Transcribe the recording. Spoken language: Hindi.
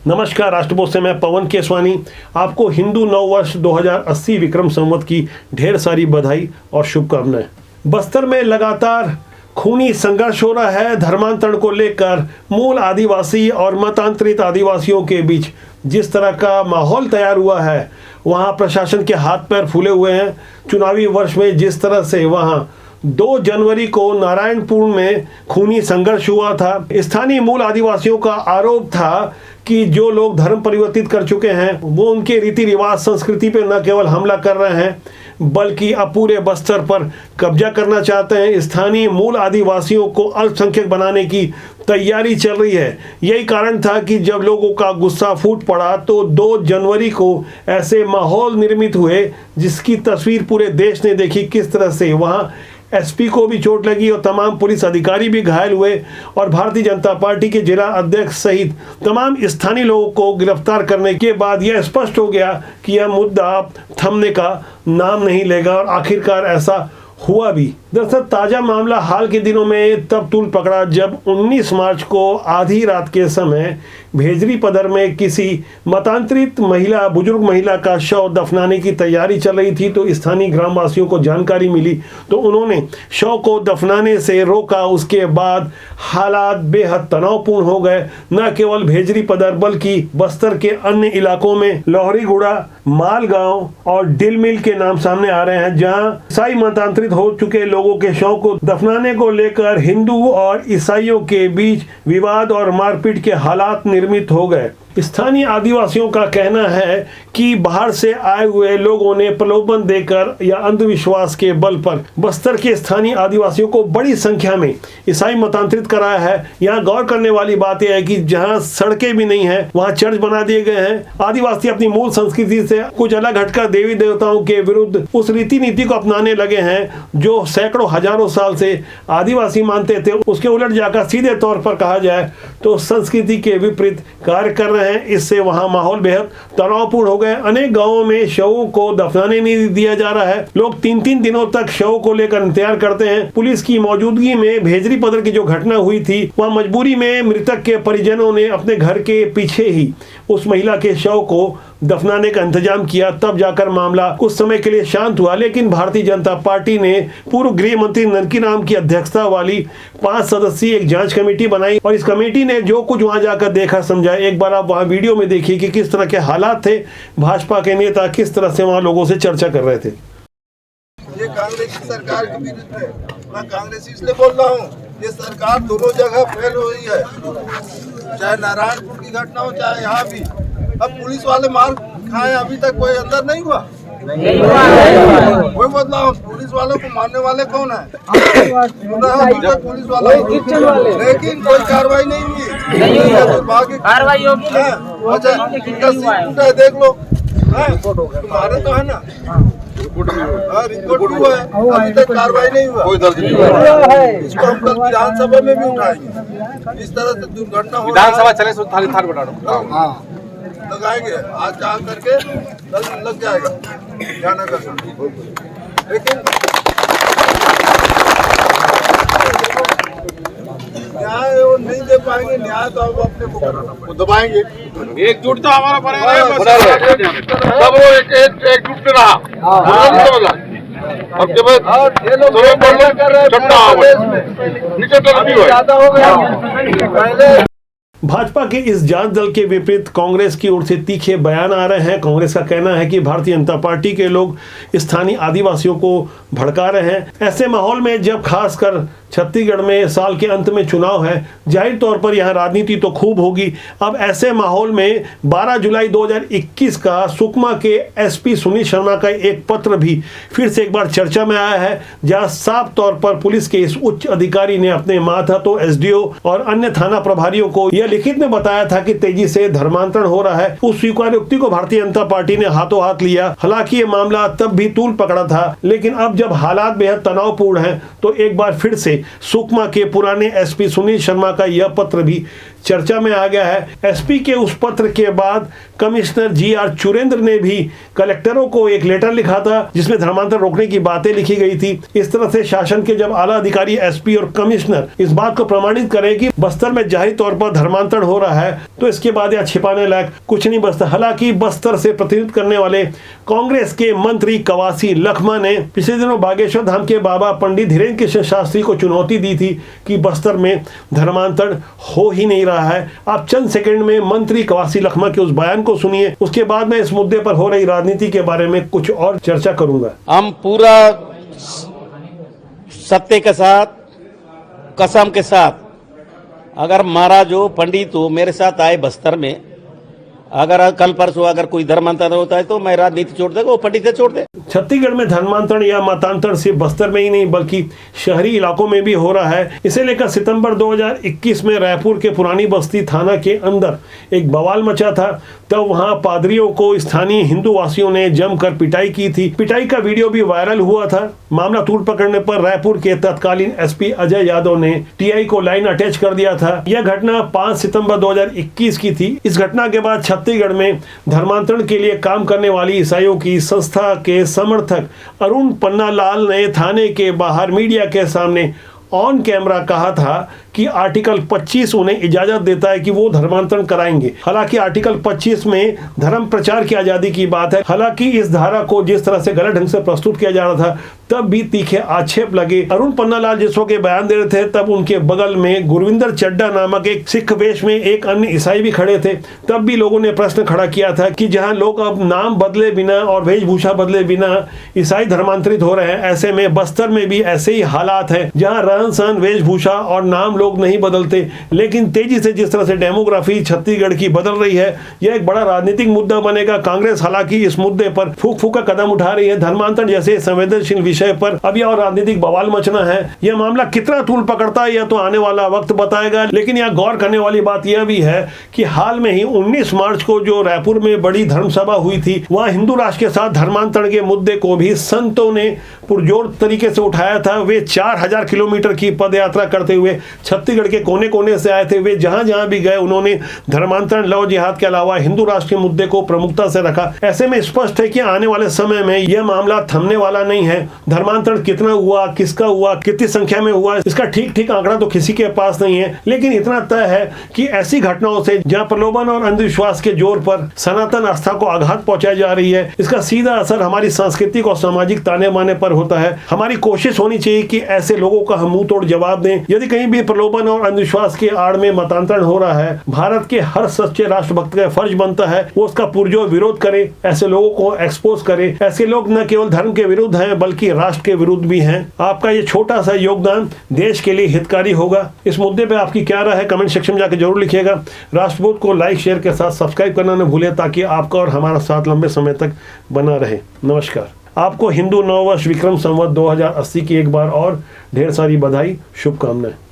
नमस्कार, राष्ट्रबोध से मैं पवन केसवानी आपको हिंदू नववर्ष 2080 विक्रम संवत की ढेर सारी बधाई और शुभकामनाएं। बस्तर में लगातार खूनी संघर्ष हो रहा है। धर्मांतरण को लेकर मूल आदिवासी और मतांतरित आदिवासियों के बीच जिस तरह का माहौल तैयार हुआ है, वहां प्रशासन के हाथ पैर फूले हुए हैं। चुनावी वर्ष में जिस तरह से वहां 2 जनवरी को नारायणपुर में खूनी संघर्ष हुआ था, स्थानीय मूल आदिवासियों का आरोप था कि जो लोग धर्म परिवर्तित कर चुके हैं वो उनके रीति रिवाज संस्कृति पे न केवल हमला कर रहे हैं बल्कि अब पूरे बस्तर पर कब्जा करना चाहते हैं। स्थानीय मूल आदिवासियों को अल्पसंख्यक बनाने की तैयारी चल रही है। यही कारण था कि जब लोगों का गुस्सा फूट पड़ा तो 2 जनवरी को ऐसे माहौल निर्मित हुए जिसकी तस्वीर पूरे देश ने देखी। किस तरह से वहां एसपी को भी चोट लगी और तमाम पुलिस अधिकारी भी घायल हुए और भारतीय जनता पार्टी के जिला अध्यक्ष सहित तमाम स्थानीय लोगों को गिरफ्तार करने के बाद यह स्पष्ट हो गया कि यह मुद्दा थमने का नाम नहीं लेगा और आखिरकार ऐसा हुआ भी। दरअसल ताजा मामला हाल के दिनों में तब तूल पकड़ा जब 19 मार्च को आधी रात के समय भेजरी पदर में किसी मतांतरित बुजुर्ग महिला का शव दफनाने की तैयारी चल रही थी। तो स्थानीय ग्रामवासियों को जानकारी मिली तो उन्होंने शव को दफनाने से रोका। उसके बाद हालात बेहद तनावपूर्ण हो गए, न केवल भेजरी पदर बल्कि बस्तर के अन्य इलाकों में लोहरीगुड़ा, मालगांव और डिल मिल के नाम सामने आ रहे हैं, जहां ईसाई मतांतरित हो चुके लोगों के शव को दफनाने को लेकर हिंदू और ईसाइयों के बीच विवाद और मारपीट के हालात निर्मित हो गए। स्थानीय आदिवासियों का कहना है कि बाहर से आए हुए लोगों ने प्रलोभन देकर या अंधविश्वास के बल पर बस्तर के स्थानीय आदिवासियों को बड़ी संख्या में ईसाई मतांतरित कराया है। यहाँ गौर करने वाली बात यह है कि जहाँ सड़कें भी नहीं है वहाँ चर्च बना दिए गए हैं। आदिवासी अपनी मूल संस्कृति से कुछ अलग हटकर देवी देवताओं के विरुद्ध उस रीति नीति को अपनाने लगे हैं जो सैकड़ों हजारों साल से आदिवासी मानते थे। उसके उलट जाकर सीधे तौर पर कहा जाए तो संस्कृति के विपरीत कार्य कर रहे हैं। इससे वहां माहौल बेहद तनावपूर्ण हो गए। अनेक गांवों में शवों को दफनाने नहीं दिया जा रहा है। लोग 3-3 दिनों तक शव को लेकर इंतजार करते हैं। पुलिस की मौजूदगी में भेजरी पदर की जो घटना हुई थी वहां मजबूरी में मृतक के परिजनों ने अपने घर के पीछे ही उस महिला के शव को दफनाने का इंतजाम किया। तब जाकर मामला कुछ समय के लिए शांत हुआ, लेकिन भारतीय जनता पार्टी ने पूर्व गृह मंत्री ननकी राम की अध्यक्षता वाली 5 सदस्यीय एक जांच कमेटी बनाई और इस कमेटी ने जो कुछ वहां जाकर देखा समझा। एक बार आप वहां वीडियो में देखिए कि किस तरह के हालात थे। भाजपा के नेता किस तरह से वहां लोगों से चर्चा कर रहे थे। ये कांग्रेस की सरकार के विरुद्ध है। मैं कांग्रेस इसलिए बोल रहा हूँ, ये सरकार दोनों जगह फैल हुई है, चाहे नारायणपुर की घटना हो चाहे यहाँ भी। अब पुलिस वाले मार खाए, अभी तक कोई अंदर नहीं हुआ, कोई बदलाव। पुलिस वालों को मारने वाले कौन है? पुलिस वाले, लेकिन कोई कार्रवाई नहीं हुई। कार्रवाई होगी, देख लो, तुम्हारे तो है ना, रिपोर्ट भी हुआ है, अभी तक कार्रवाई नहीं हुआ, कोई दर्ज नहीं हुआ। इसको हम कल विधानसभा में भी उठाएंगे। इस तरह से दुर्घटना हो, विधानसभा चले सो थाली थाल बता दो, लगाएंगे। आज काम करके कल लग जाएगा, जाना कर। लेकिन न्याय वो नहीं दे पाएंगे। न्याय तो अब अपने को कराना पड़ेगा, दबाएंगे। एकजुट तो हमारा बना रहा है, सब वो एकजुट रहा। अब जब नीचे तो नहीं हुआ। भाजपा के इस जांच दल के विपरीत कांग्रेस की ओर से तीखे बयान आ रहे हैं। कांग्रेस का कहना है कि भारतीय जनता पार्टी के लोग स्थानीय आदिवासियों को भड़का रहे हैं। ऐसे माहौल में जब खासकर छत्तीसगढ़ में साल के अंत में चुनाव है, जाहिर तौर पर यहाँ राजनीति तो खूब होगी। अब ऐसे माहौल में 12 जुलाई 2021 का सुकमा के एसपी सुनील शर्मा का एक पत्र भी फिर से एक बार चर्चा में आया है, जहां साफ तौर पर पुलिस के इस उच्च अधिकारी ने अपने मातहतों एसडीओ और अन्य थाना प्रभारियों को यह लिखित में बताया था कि तेजी से धर्मांतरण हो रहा है। उस स्वीकारोक्ति को भारतीय जनता पार्टी ने हाथों हाथ लिया। हालांकि ये मामला तब भी तूल पकड़ा था, लेकिन अब जब हालात बेहद तनावपूर्ण हैं तो एक बार फिर से सुकमा के पुराने एसपी सुनील शर्मा का यह पत्र भी चर्चा में आ गया है। एसपी के उस पत्र के बाद कमिश्नर GR चुरेंद्र ने भी कलेक्टरों को एक लेटर लिखा था जिसमें धर्मांतरण रोकने की बातें लिखी गई थी। इस तरह से शासन के जब आला अधिकारी एसपी और कमिश्नर इस बात को प्रमाणित करें कि बस्तर में जाहिर तौर पर धर्मांतरण हो रहा है तो इसके बाद यह छिपाने लायक कुछ नहीं बचता। हालांकि बस्तर से प्रतिनिधित्व करने वाले कांग्रेस के मंत्री कवासी लखमा ने पिछले दिनों बागेश्वर धाम के बाबा पंडित धीरेन्द्र कृष्ण शास्त्री को चुनौती दी थी कि बस्तर में धर्मांतरण हो ही नहीं रहा है। आप चंद सेकंड में मंत्री कवासी लखमा के उस बयान को सुनिए, उसके बाद मैं इस मुद्दे पर हो रही राजनीति के बारे में कुछ और चर्चा करूंगा। हम पूरा सत्य के साथ, कसम के साथ, अगर महाराज हो, पंडित हो, मेरे साथ आए बस्तर में, अगर कल परसों अगर कोई धर्मांतरण होता है तो मैं राजनीति छोड़ देगा, वो पंडित से छोड़ दे। छत्तीसगढ़ में धर्मांतरण या मतांतरण सिर्फ बस्तर में ही नहीं बल्कि शहरी इलाकों में भी हो रहा है। इसे लेकर सितंबर 2021 में रायपुर के पुरानी बस्ती थाना के अंदर एक बवाल मचा था। तब वहां पादरियों को स्थानीय हिंदू वासियों ने जमकर पिटाई की थी। पिटाई का वीडियो भी वायरल हुआ था। मामला तूल पकड़ने पर रायपुर के तत्कालीन एसपी अजय यादव ने टीआई को लाइन अटैच कर दिया था। यह घटना 5 सितंबर 2021 की थी। इस घटना के बाद छत्तीसगढ़ में धर्मांतरण के लिए काम करने वाली ईसाइयों की संस्था के समर्थक अरुण पन्नालाल ने थाने के बाहर मीडिया के सामने ऑन कैमरा कहा था कि आर्टिकल 25 उन्हें इजाजत देता है कि वो धर्मांतरण कराएंगे। हालांकि आर्टिकल 25 में धर्म प्रचार की आजादी की बात है। हालांकि इस धारा को जिस तरह से गलत ढंग से प्रस्तुत किया जा रहा था तब भी तीखे आक्षेप लगे। अरुण पन्नालाल जिस वक्त बयान दे रहे थे तब उनके बगल में गुरविंदर चड्डा नामक एक सिख वेश में एक अन्य ईसाई भी खड़े थे। तब भी लोगों ने प्रश्न खड़ा किया था कि जहां लोग अब नाम बदले बिना और वेशभूषा बदले बिना ईसाई धर्मांतरित हो रहे हैं, ऐसे में बस्तर में भी ऐसे ही हालात है जहां रहन सहन, वेशभूषा और नाम लोग नहीं बदलते। लेकिन तेजी से जिस तरह से डेमोग्राफी छत्तीसगढ़ की बदल रही है, यह एक बड़ा राजनीतिक मुद्दा बनेगा। कांग्रेस हालांकि इस मुद्दे पर फूक फूक का कदम उठा रही है। धर्मांतरण जैसे संवेदनशील विषय पर अभी और राजनीतिक बवाल मचना है। यह मामला कितना तूल पकड़ता है यह तो आने वाला वक्त बताएगा। लेकिन यहाँ गौर करने वाली बात यह भी है कि हाल में ही 19 मार्च को जो रायपुर में बड़ी धर्मसभा हुई थी, वहां हिंदू राष्ट्र के साथ धर्मांतरण के मुद्दे को भी संतों ने पुरजोर तरीके से उठाया था। वे 4000 किलोमीटर की पद यात्रा करते हुए छत्तीसगढ़ के कोने कोने से आए थे। वे जहां जहां भी गए उन्होंने धर्मांतरण, लव जिहाद के अलावा हिंदू राष्ट्र के मुद्दे को प्रमुखता से रखा। ऐसे में स्पष्ट है कि आने वाले समय में यह मामला थमने वाला नहीं है। धर्मांतरण कितना हुआ, किसका हुआ, कितनी संख्या में हुआ, इसका ठीक आंकड़ा तो किसी के पास नहीं है। लेकिन इतना तय है कि ऐसी घटनाओं से जहां प्रलोभन और अंधविश्वास के जोर पर सनातन आस्था को आघात पहुंचाई जा रही है, इसका सीधा असर हमारी सांस्कृतिक और सामाजिक ताने बाने पर होता है। हमारी कोशिश होनी चाहिए कि ऐसे लोगों का हम मुंह तोड़ जवाब दें। यदि कहीं भी प्रलोभन और अंधविश्वास के आड़ में मतांतरण हो रहा है, भारत के हर सच्चे राष्ट्रभक्त का फर्ज बनता है वो उसका पुरजोर विरोध करे, ऐसे लोगों को एक्सपोज करे। ऐसे लोग न केवल धर्म के विरुद्ध हैं बल्कि राष्ट्र के विरुद्ध भी हैं। आपका ये छोटा सा योगदान देश के लिए हितकारी होगा। इस मुद्दे पे आपकी क्या राय है कमेंट सेक्शन में जाकर जरूर लिखिएगा। राष्ट्रबोध को लाइक शेयर के साथ सब्सक्राइब करना न भूलें ताकि आपका और हमारा साथ लंबे समय तक बना रहे। नमस्कार। आपको हिंदू नववर्ष विक्रम संवत 2080 की एक बार और ढेर सारी बधाई, शुभकामनाएं।